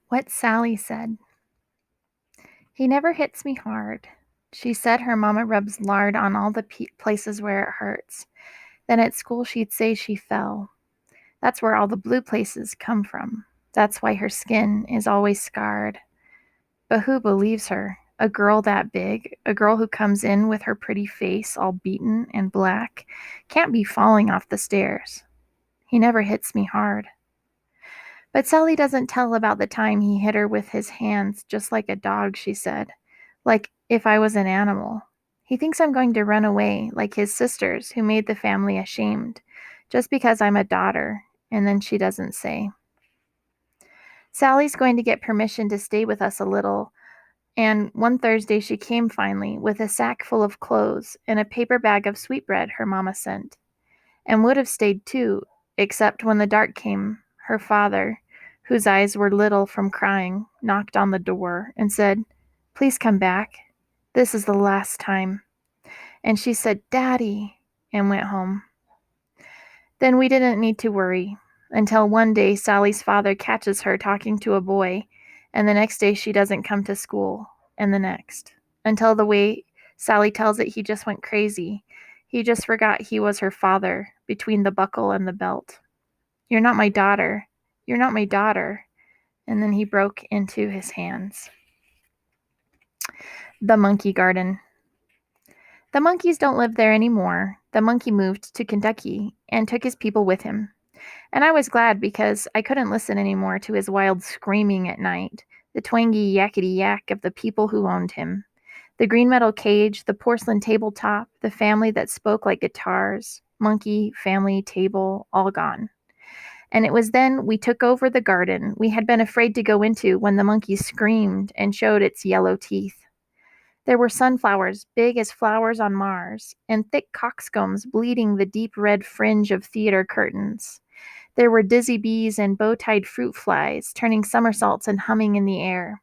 What Sally said. He never hits me hard. She said her mama rubs lard on all the places where it hurts. Then at school she'd say she fell. That's where all the blue places come from. That's why her skin is always scarred. But who believes her? A girl that big, a girl who comes in with her pretty face all beaten and black, can't be falling off the stairs. He never hits me hard. But Sally doesn't tell about the time he hit her with his hands just like a dog, she said. Like if I was an animal. He thinks I'm going to run away like his sisters who made the family ashamed, just because I'm a daughter, and then she doesn't say. Sally's going to get permission to stay with us a little, and one Thursday she came finally with a sack full of clothes and a paper bag of sweetbread her mama sent, and would have stayed too, except when the dark came, her father, whose eyes were little from crying, knocked on the door and said, "Please come back. This is the last time." And she said, "Daddy," and went home. Then we didn't need to worry until one day Sally's father catches her talking to a boy, and the next day she doesn't come to school, and the next. Until the way Sally tells it, he just went crazy. He just forgot he was her father between the buckle and the belt. "You're not my daughter. You're not my daughter." And then he broke into his hands. The Monkey Garden. The monkeys don't live there anymore. The monkey moved to Kentucky and took his people with him. And I was glad because I couldn't listen anymore to his wild screaming at night, the twangy yakety yak of the people who owned him. The green metal cage, the porcelain tabletop, the family that spoke like guitars, monkey, family, table, all gone. And it was then we took over the garden we had been afraid to go into when the monkey screamed and showed its yellow teeth. There were sunflowers big as flowers on Mars, and thick coxcombs bleeding the deep red fringe of theater curtains. There were dizzy bees and bow-tied fruit flies turning somersaults and humming in the air.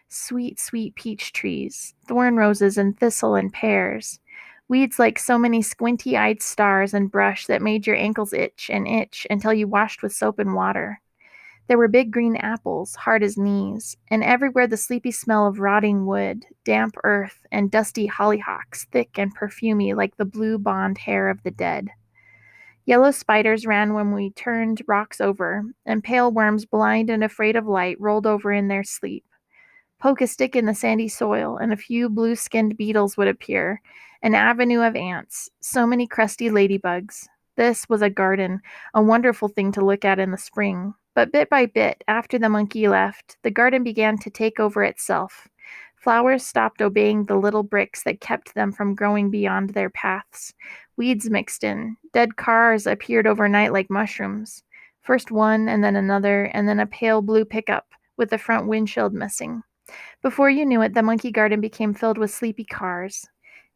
Sweet, sweet peach trees, thorn roses and thistle and pears. Weeds like so many squinty-eyed stars and brush that made your ankles itch until you washed with soap and water. There were big green apples, hard as knees, and everywhere the sleepy smell of rotting wood, damp earth, and dusty hollyhocks, thick and perfumy like the blue bond hair of the dead. Yellow spiders ran when we turned rocks over, and pale worms, blind and afraid of light, rolled over in their sleep. Poke a stick in the sandy soil, and a few blue-skinned beetles would appear, an avenue of ants, so many crusty ladybugs. This was a garden, a wonderful thing to look at in the spring. But bit by bit, after the monkey left, the garden began to take over itself. Flowers stopped obeying the little bricks that kept them from growing beyond their paths. Weeds mixed in. Dead cars appeared overnight like mushrooms. First one, and then another, and then a pale blue pickup with the front windshield missing. Before you knew it, the monkey garden became filled with sleepy cars.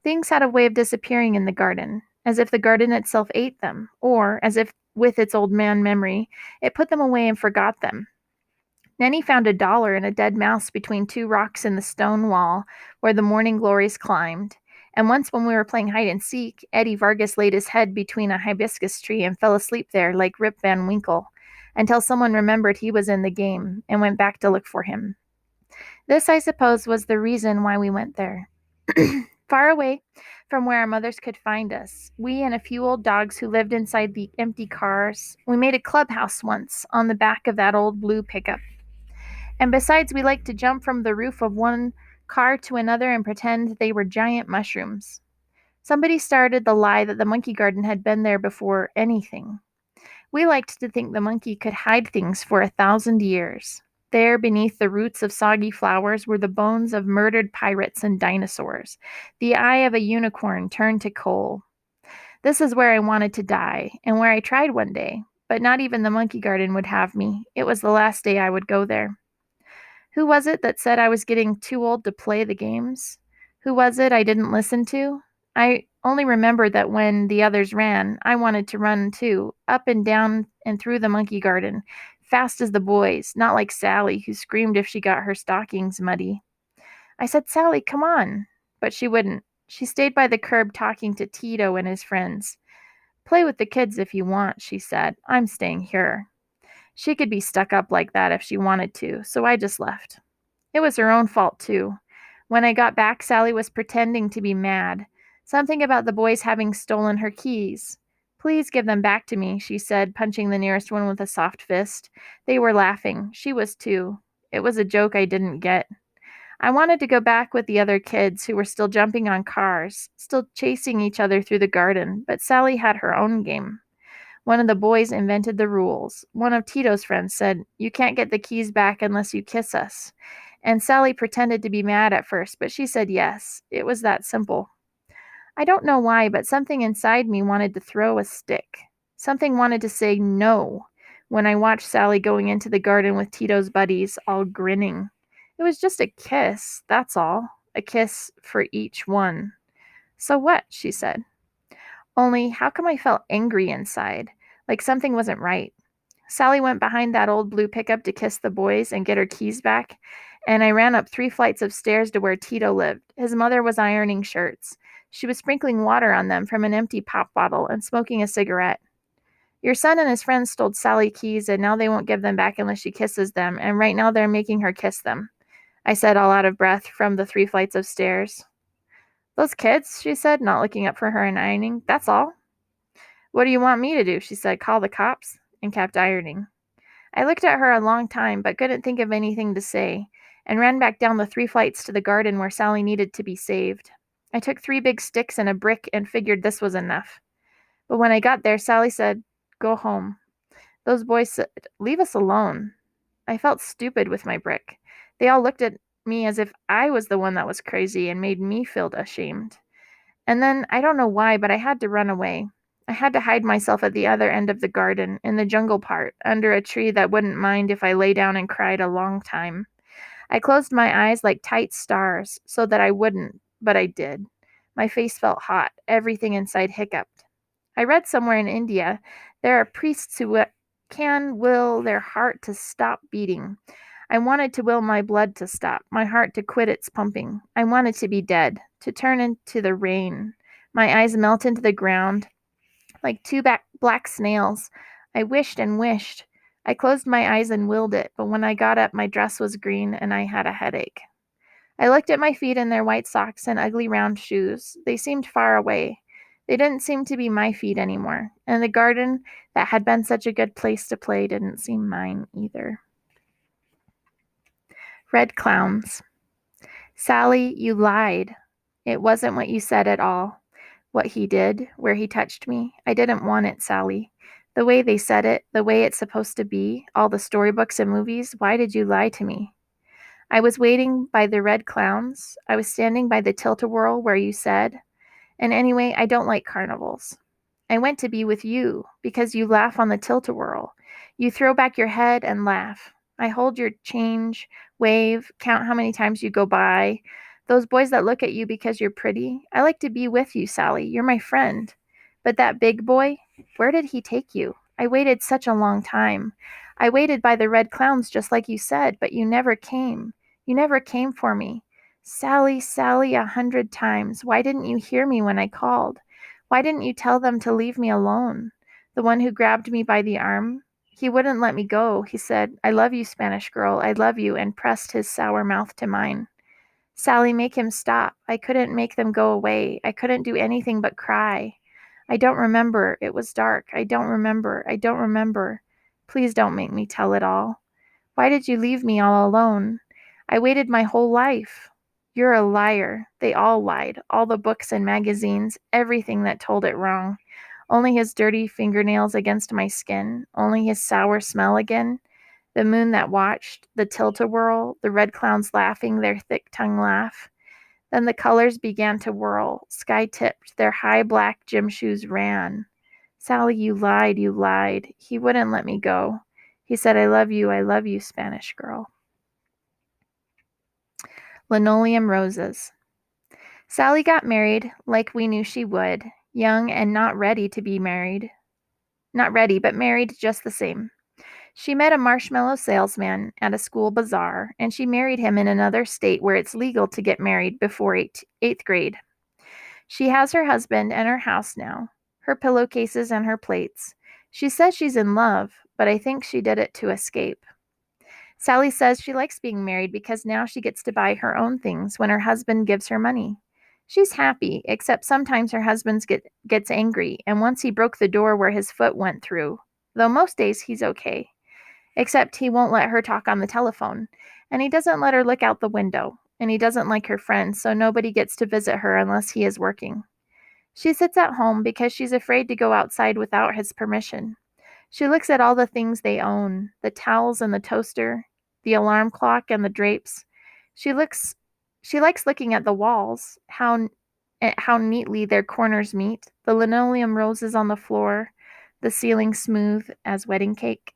Things had a way of disappearing in the garden, as if the garden itself ate them, or as if, with its old man memory, it put them away and forgot them. Nenny found $1 and a dead mouse between two rocks in the stone wall where the morning glories climbed. And once when we were playing hide and seek, Eddie Vargas laid his head between a hibiscus tree and fell asleep there like Rip Van Winkle, until someone remembered he was in the game and went back to look for him. This, I suppose, was the reason why we went there. Far away from where our mothers could find us, we and a few old dogs who lived inside the empty cars, we made a clubhouse once on the back of that old blue pickup. And besides, we liked to jump from the roof of one car to another and pretend they were giant mushrooms. Somebody started the lie that the monkey garden had been there before anything. We liked to think the monkey could hide things for 1,000 years. There, beneath the roots of soggy flowers, were the bones of murdered pirates and dinosaurs, the eye of a unicorn turned to coal. This is where I wanted to die, and where I tried one day, but not even the monkey garden would have me. It was the last day I would go there. Who was it that said I was getting too old to play the games? Who was it I didn't listen to? I only remember that when the others ran, I wanted to run too, up and down and through the monkey garden, fast as the boys, not like Sally, who screamed if she got her stockings muddy. I said, "Sally, come on." But she wouldn't. She stayed by the curb talking to Tito and his friends. "Play with the kids if you want," she said. "I'm staying here." She could be stuck up like that if she wanted to, so I just left. It was her own fault, too. When I got back, Sally was pretending to be mad. Something about the boys having stolen her keys. Please give them back to me, she said, punching the nearest one with a soft fist. They were laughing. She was too. It was a joke I didn't get. I wanted to go back with the other kids who were still jumping on cars, still chasing each other through the garden, but Sally had her own game. One of the boys invented the rules. One of Tito's friends said, "You can't get the keys back unless you kiss us." And Sally pretended to be mad at first, but she said yes. It was that simple. I don't know why, but something inside me wanted to throw a stick. Something wanted to say no when I watched Sally going into the garden with Tito's buddies, all grinning. It was just a kiss, that's all. A kiss for each one. So what? She said. Only, how come I felt angry inside? Like something wasn't right. Sally went behind that old blue pickup to kiss the boys and get her keys back, and I ran up 3 flights of stairs to where Tito lived. His mother was ironing shirts. She was sprinkling water on them from an empty pop bottle and smoking a cigarette. Your son and his friends stole Sally keys, and now they won't give them back unless she kisses them, and right now they're making her kiss them. I said, all out of breath, from the 3 flights of stairs. Those kids, she said, not looking up for her and ironing. That's all. What do you want me to do? She said, call the cops, and kept ironing. I looked at her a long time, but couldn't think of anything to say, and ran back down the 3 flights to the garden where Sally needed to be saved. I took 3 big sticks and a brick and figured this was enough. But when I got there, Sally said, go home. Those boys said, leave us alone. I felt stupid with my brick. They all looked at me as if I was the one that was crazy and made me feel ashamed. And then, I don't know why, but I had to run away. I had to hide myself at the other end of the garden, in the jungle part, under a tree that wouldn't mind if I lay down and cried a long time. I closed my eyes like tight stars so that I wouldn't, but I did. My face felt hot. Everything inside hiccuped. I read somewhere in India there are priests who can will their heart to stop beating. I wanted to will my blood to stop, my heart to quit its pumping. I wanted to be dead, to turn into the rain. My eyes melt into the ground like two black snails. I wished and wished. I closed my eyes and willed it, but when I got up, my dress was green and I had a headache. I looked at my feet in their white socks and ugly round shoes. They seemed far away. They didn't seem to be my feet anymore, and the garden that had been such a good place to play didn't seem mine either. Red clowns. Sally, you lied. It wasn't what you said at all. What he did, where he touched me, I didn't want it, Sally. The way they said it, the way it's supposed to be, all the storybooks and movies, why did you lie to me? I was waiting by the red clowns. I was standing by the tilt-a-whirl where you said, and anyway, I don't like carnivals. I went to be with you because you laugh on the tilt-a-whirl. You throw back your head and laugh. I hold your change, wave, count how many times you go by. Those boys that look at you because you're pretty. I like to be with you, Sally. You're my friend. But that big boy, where did he take you? I waited such a long time. I waited by the red clowns just like you said, but you never came. You never came for me. Sally, Sally, 100 times. Why didn't you hear me when I called? Why didn't you tell them to leave me alone? The one who grabbed me by the arm? He wouldn't let me go. He said, I love you, Spanish girl. I love you, and pressed his sour mouth to mine. Sally, make him stop. I couldn't make them go away. I couldn't do anything but cry. I don't remember. It was dark. I don't remember. I don't remember. Please don't make me tell it all. Why did you leave me all alone? I waited my whole life. You're a liar. They all lied. All the books and magazines, everything that told it wrong. Only his dirty fingernails against my skin. Only his sour smell again. The moon that watched, the tilt-a-whirl, the red clowns laughing their thick-tongue laugh. Then the colors began to whirl, sky-tipped, their high black gym shoes ran. Sally, you lied, you lied. He wouldn't let me go. He said, I love you, Spanish girl. Linoleum Roses. Sally got married like we knew she would, young and not ready to be married. Not ready, but married just the same. She met a marshmallow salesman at a school bazaar, and she married him in another state where it's legal to get married before eighth grade. She has her husband and her house now, her pillowcases and her plates. She says she's in love, but I think she did it to escape. Sally says she likes being married because now she gets to buy her own things when her husband gives her money. She's happy, except sometimes her husband gets angry, and once he broke the door where his foot went through, though most days he's okay. Except he won't let her talk on the telephone, and he doesn't let her look out the window, and he doesn't like her friends, so nobody gets to visit her unless he is working. She sits at home because she's afraid to go outside without his permission. She looks at all the things they own, the towels and the toaster, the alarm clock and the drapes. She looks she likes looking at the walls, at how neatly their corners meet, the linoleum roses on the floor, the ceiling smooth as wedding cake.